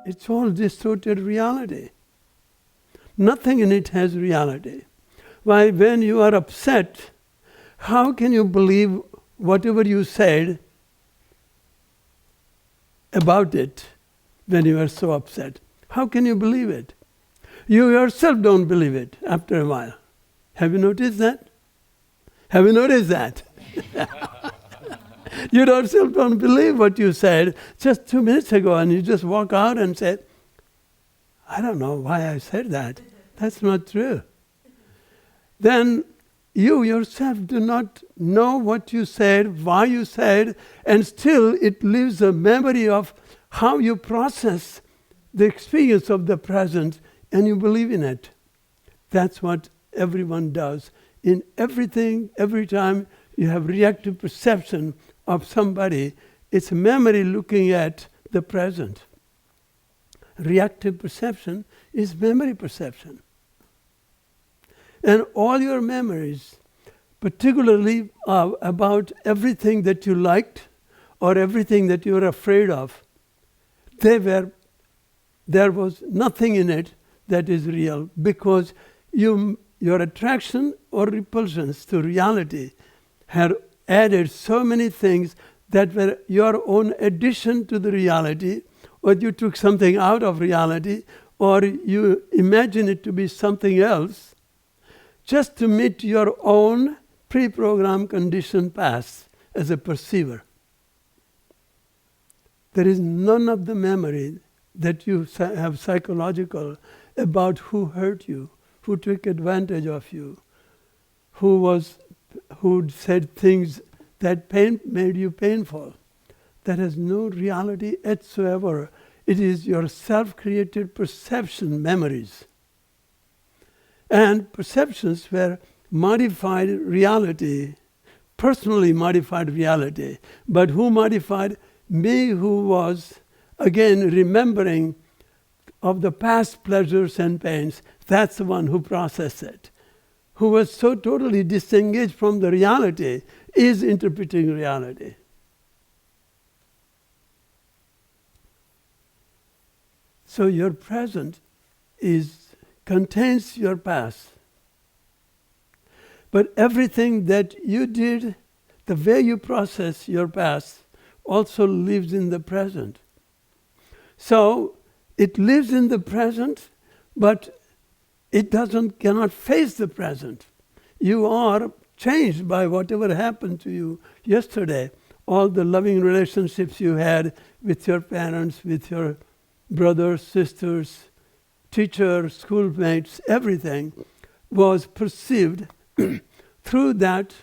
It's all distorted reality. Nothing in it has reality. Why, when you are upset, how can you believe whatever you said about it when you are so upset? How can you believe it? You yourself don't believe it after a while. Have you noticed that? Have you noticed that? You yourself don't believe what you said just 2 minutes ago, and you just walk out and say, I don't know why I said that. That's not true. Then you yourself do not know what you said, why you said, and still it leaves a memory of how you process the experience of the present, and you believe in it. That's what everyone does. In everything, every time you have reactive perception of somebody, it's memory looking at the present. Reactive perception is memory perception. And all your memories, particularly about everything that you liked or everything that you were afraid of, there was nothing in it that is real, because your attraction or repulsions to reality had added so many things that were your own addition to the reality, or you took something out of reality, or you imagine it to be something else, just to meet your own pre-programmed conditioned past as a perceiver. There is none of the memory that you have psychological about who hurt you, who took advantage of you, who said things that made you painful. That has no reality whatsoever. It is your self-created perception memories. And perceptions were modified reality, personally modified reality. But who modified? Me, who was, again, remembering of the past pleasures and pains. That's the one who processed it. Who was so totally disengaged from the reality is interpreting reality. So your present contains your past. But everything that you did, the way you process your past, also lives in the present. So it lives in the present, but it cannot face the present. You are changed by whatever happened to you yesterday. All the loving relationships you had with your parents, with your brothers, sisters, teachers, schoolmates, everything was perceived through that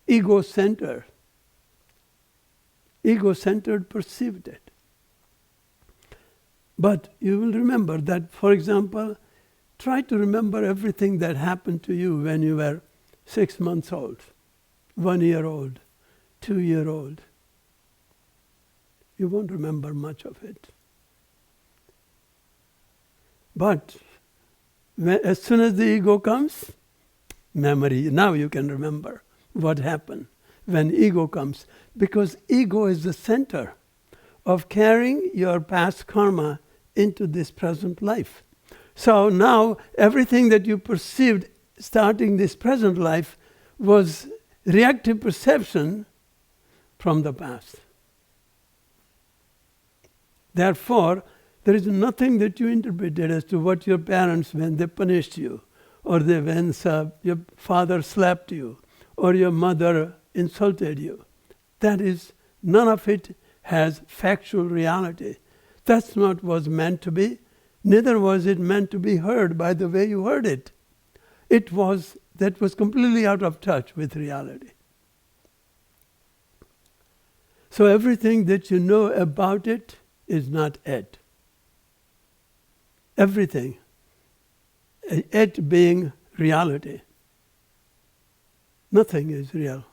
ego center. Ego-centered perceived it. But you will remember that, for example, try to remember everything that happened to you when you were 6 months old, 1 year old, 2-year-old. You won't remember much of it. But as soon as the ego comes, memory, now you can remember what happened when ego comes. Because ego is the center of carrying your past karma into this present life. So now everything that you perceived starting this present life was reactive perception from the past. Therefore, there is nothing that you interpreted as to what your parents, when they punished you, or when your father slapped you, or your mother insulted you. That is, none of it has factual reality. That's not what was meant to be. Neither was it meant to be heard by the way you heard it. That was completely out of touch with reality. So everything that you know about it is not it. Everything. It being reality. Nothing is real.